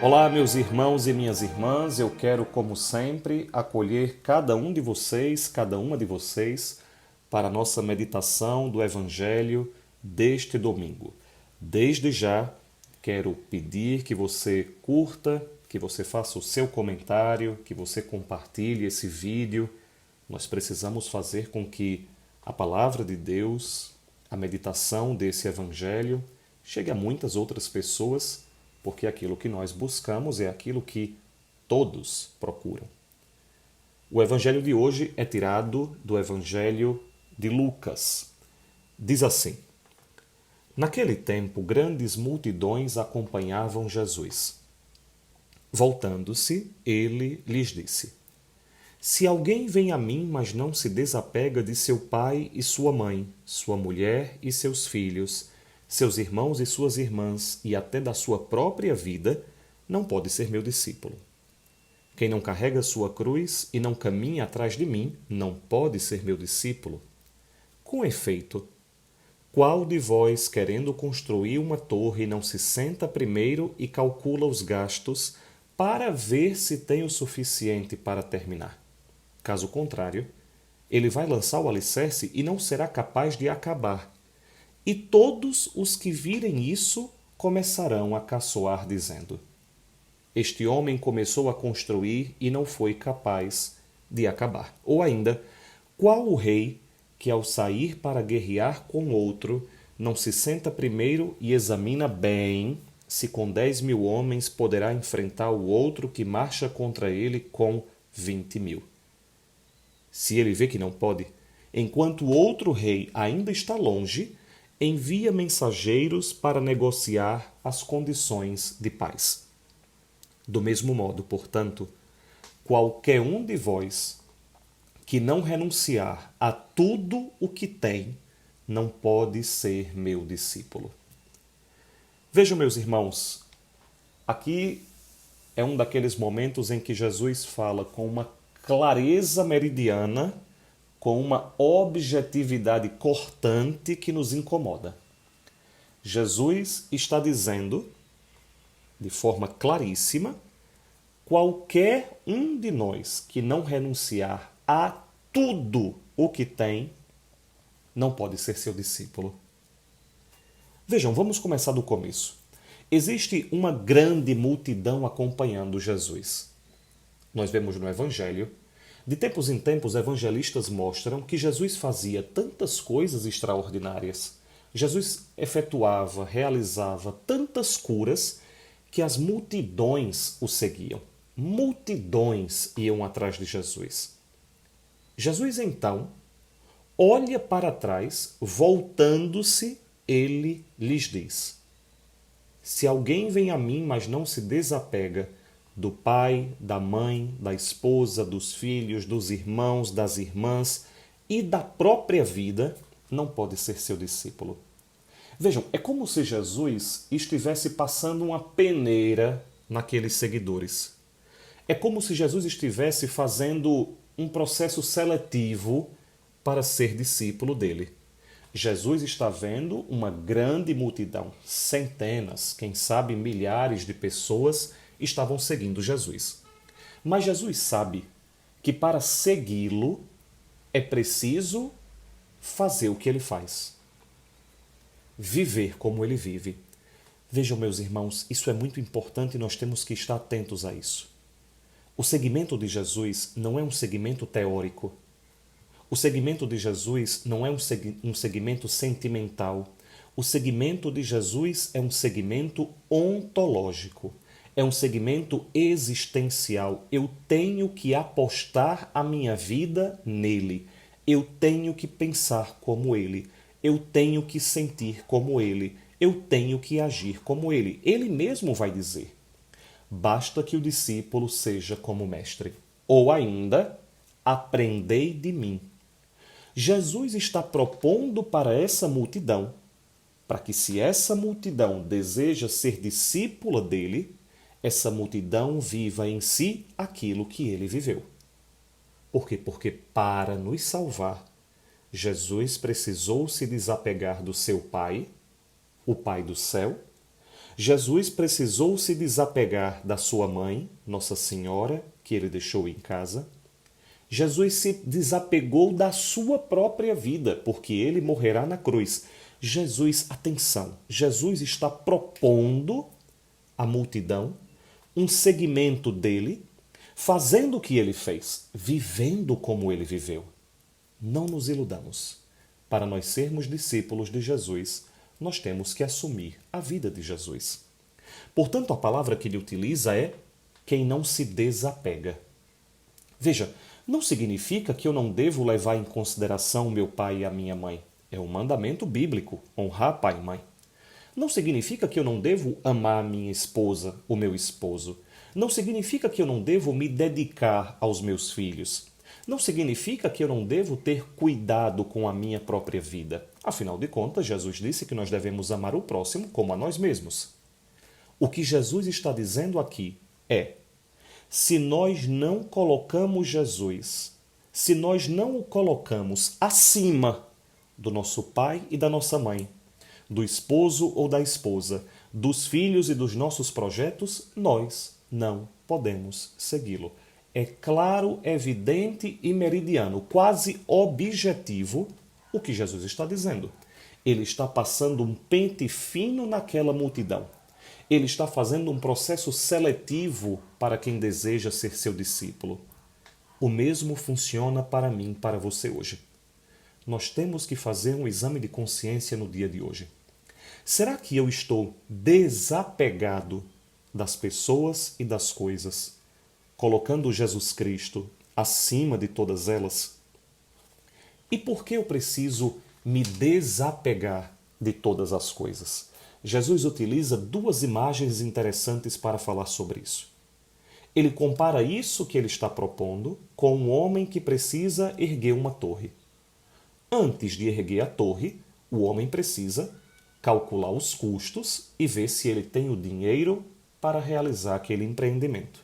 Olá, meus irmãos e minhas irmãs, eu quero, como sempre, acolher cada um de vocês, cada uma de vocês, para a nossa meditação do Evangelho deste domingo. Desde já, quero pedir que você curta, que você faça o seu comentário, que você compartilhe esse vídeo. Nós precisamos fazer com que a palavra de Deus, a meditação desse Evangelho, chegue a muitas outras pessoas, porque aquilo que nós buscamos é aquilo que todos procuram. O Evangelho de hoje é tirado do Evangelho de Lucas. Diz assim: Naquele tempo, grandes multidões acompanhavam Jesus. Voltando-se, ele lhes disse: Se alguém vem a mim, mas não se desapega de seu pai e sua mãe, sua mulher e seus filhos, seus irmãos e suas irmãs, e até da sua própria vida, não pode ser meu discípulo. Quem não carrega sua cruz e não caminha atrás de mim, não pode ser meu discípulo. Com efeito, qual de vós, querendo construir uma torre, não se senta primeiro e calcula os gastos para ver se tem o suficiente para terminar? Caso contrário, ele vai lançar o alicerce e não será capaz de acabar. E todos os que virem isso começarão a caçoar, dizendo: Este homem começou a construir e não foi capaz de acabar. Ou ainda, qual o rei que, ao sair para guerrear com outro, não se senta primeiro e examina bem se com 10.000 homens poderá enfrentar o outro que marcha contra ele com 20.000? Se ele vê que não pode, enquanto o outro rei ainda está longe, envia mensageiros para negociar as condições de paz. Do mesmo modo, portanto, qualquer um de vós que não renunciar a tudo o que tem, não pode ser meu discípulo. Vejam, meus irmãos, aqui é um daqueles momentos em que Jesus fala com uma clareza meridiana, com uma objetividade cortante que nos incomoda. Jesus está dizendo, de forma claríssima, qualquer um de nós que não renunciar a tudo o que tem, não pode ser seu discípulo. Vejam, vamos começar do começo. Existe uma grande multidão acompanhando Jesus. Nós vemos no Evangelho, de tempos em tempos, evangelistas mostram que Jesus fazia tantas coisas extraordinárias. Jesus efetuava, realizava tantas curas que as multidões o seguiam. Multidões iam atrás de Jesus. Jesus, então, olha para trás, voltando-se, ele lhes diz: Se alguém vem a mim, mas não se desapega do pai, da mãe, da esposa, dos filhos, dos irmãos, das irmãs e da própria vida, não pode ser seu discípulo. Vejam, é como se Jesus estivesse passando uma peneira naqueles seguidores. É como se Jesus estivesse fazendo um processo seletivo para ser discípulo dele. Jesus está vendo uma grande multidão, centenas, quem sabe milhares de pessoas estavam seguindo Jesus. Mas Jesus sabe que para segui-lo é preciso fazer o que ele faz. Viver como ele vive. Vejam, meus irmãos, isso é muito importante e nós temos que estar atentos a isso. O seguimento de Jesus não é um seguimento teórico. O seguimento de Jesus não é um seguimento sentimental. O seguimento de Jesus é um seguimento ontológico. É um segmento existencial. Eu tenho que apostar a minha vida nele. Eu tenho que pensar como ele. Eu tenho que sentir como ele. Eu tenho que agir como ele. Ele mesmo vai dizer: basta que o discípulo seja como o mestre. Ou ainda, aprendei de mim. Jesus está propondo para essa multidão, para que se essa multidão deseja ser discípula dele, essa multidão viva em si aquilo que ele viveu. Por quê? Porque para nos salvar, Jesus precisou se desapegar do seu Pai, o Pai do céu, Jesus precisou se desapegar da sua mãe, Nossa Senhora, que ele deixou em casa. Jesus se desapegou da sua própria vida, porque ele morrerá na cruz. Jesus, atenção, Jesus está propondo à multidão um segmento dele, fazendo o que ele fez, vivendo como ele viveu. Não nos iludamos. Para nós sermos discípulos de Jesus, nós temos que assumir a vida de Jesus. Portanto, a palavra que ele utiliza é quem não se desapega. Veja, não significa que eu não devo levar em consideração meu pai e a minha mãe. É um mandamento bíblico, honrar pai e mãe. Não significa que eu não devo amar a minha esposa, o meu esposo. Não significa que eu não devo me dedicar aos meus filhos. Não significa que eu não devo ter cuidado com a minha própria vida. Afinal de contas, Jesus disse que nós devemos amar o próximo como a nós mesmos. O que Jesus está dizendo aqui é: se nós não colocamos Jesus, se nós não o colocamos acima do nosso pai e da nossa mãe, do esposo ou da esposa, dos filhos e dos nossos projetos, nós não podemos segui-lo. É claro, evidente e meridiano, quase objetivo, o que Jesus está dizendo. Ele está passando um pente fino naquela multidão. Ele está fazendo um processo seletivo para quem deseja ser seu discípulo. O mesmo funciona para mim, para você hoje. Nós temos que fazer um exame de consciência no dia de hoje. Será que eu estou desapegado das pessoas e das coisas, colocando Jesus Cristo acima de todas elas? E por que eu preciso me desapegar de todas as coisas? Jesus utiliza duas imagens interessantes para falar sobre isso. Ele compara isso que ele está propondo com um homem que precisa erguer uma torre. Antes de erguer a torre, o homem precisa calcular os custos e ver se ele tem o dinheiro para realizar aquele empreendimento.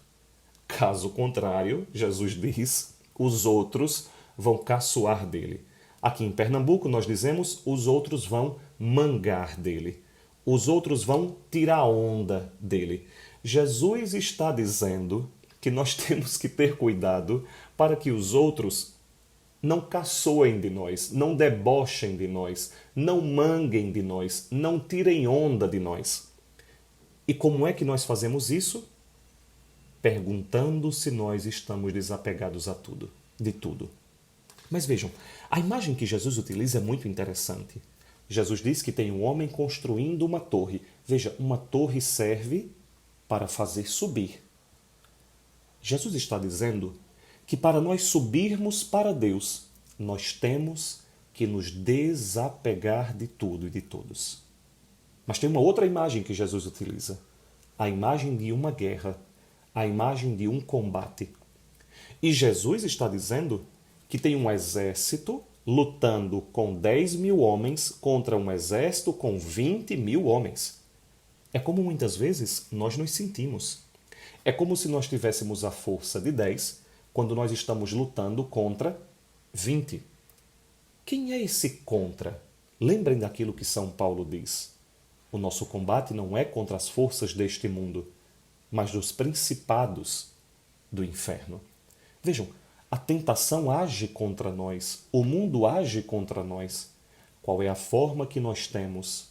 Caso contrário, Jesus diz, os outros vão caçoar dele. Aqui em Pernambuco nós dizemos, os outros vão mangar dele. Os outros vão tirar onda dele. Jesus está dizendo que nós temos que ter cuidado para que os outros não caçoem de nós, não debochem de nós, não manguem de nós, não tirem onda de nós. E como é que nós fazemos isso? Perguntando se nós estamos desapegados de tudo. Mas vejam, a imagem que Jesus utiliza é muito interessante. Jesus diz que tem um homem construindo uma torre. Veja, uma torre serve para fazer subir. Jesus está dizendo que para nós subirmos para Deus, nós temos que nos desapegar de tudo e de todos. Mas tem uma outra imagem que Jesus utiliza. A imagem de uma guerra, a imagem de um combate. E Jesus está dizendo que tem um exército lutando com 10.000 homens contra um exército com 20.000 homens. É como muitas vezes nós nos sentimos. É como se nós tivéssemos a força de 10 quando nós estamos lutando contra 20. Quem é esse contra? Lembrem daquilo que São Paulo diz. O nosso combate não é contra as forças deste mundo, mas dos principados do inferno. Vejam, a tentação age contra nós, o mundo age contra nós. Qual é a forma que nós temos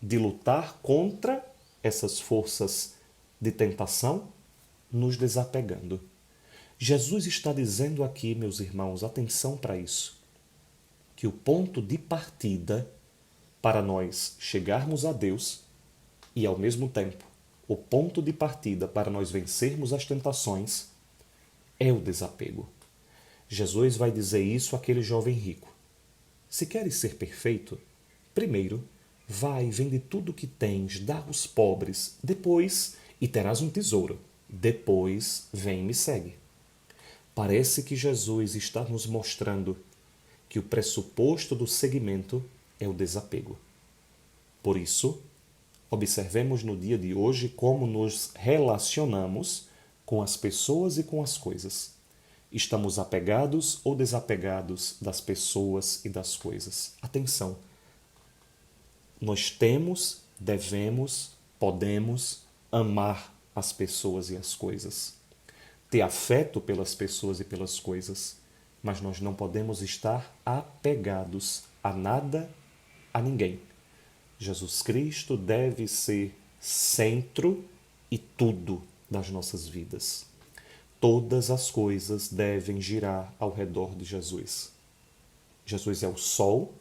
de lutar contra essas forças de tentação? Nos desapegando. Jesus está dizendo aqui, meus irmãos, atenção para isso, que o ponto de partida para nós chegarmos a Deus e, ao mesmo tempo, o ponto de partida para nós vencermos as tentações é o desapego. Jesus vai dizer isso àquele jovem rico. Se queres ser perfeito, primeiro, vai e vende tudo o que tens, dá aos pobres, depois, e terás um tesouro. Depois, vem e me segue. Parece que Jesus está nos mostrando que o pressuposto do seguimento é o desapego. Por isso, observemos no dia de hoje como nos relacionamos com as pessoas e com as coisas. Estamos apegados ou desapegados das pessoas e das coisas? Atenção! Nós devemos Podemos amar as pessoas e as coisas, ter afeto pelas pessoas e pelas coisas, mas nós não podemos estar apegados a nada, a ninguém. Jesus Cristo deve ser centro e tudo das nossas vidas. Todas as coisas devem girar ao redor de Jesus. Jesus é o Sol,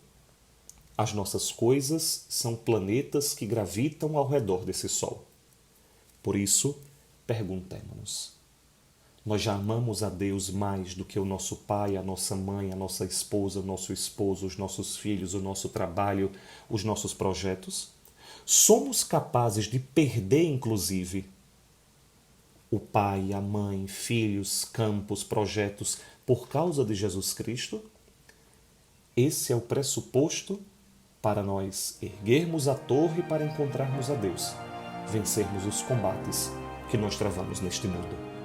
as nossas coisas são planetas que gravitam ao redor desse Sol. Por isso, perguntemo-nos: nós já amamos a Deus mais do que o nosso pai, a nossa mãe, a nossa esposa, o nosso esposo, os nossos filhos, o nosso trabalho, os nossos projetos? Somos capazes de perder, inclusive, o pai, a mãe, filhos, campos, projetos, por causa de Jesus Cristo? Esse é o pressuposto para nós erguermos a torre para encontrarmos a Deus, vencermos os combates que nós travamos neste mundo.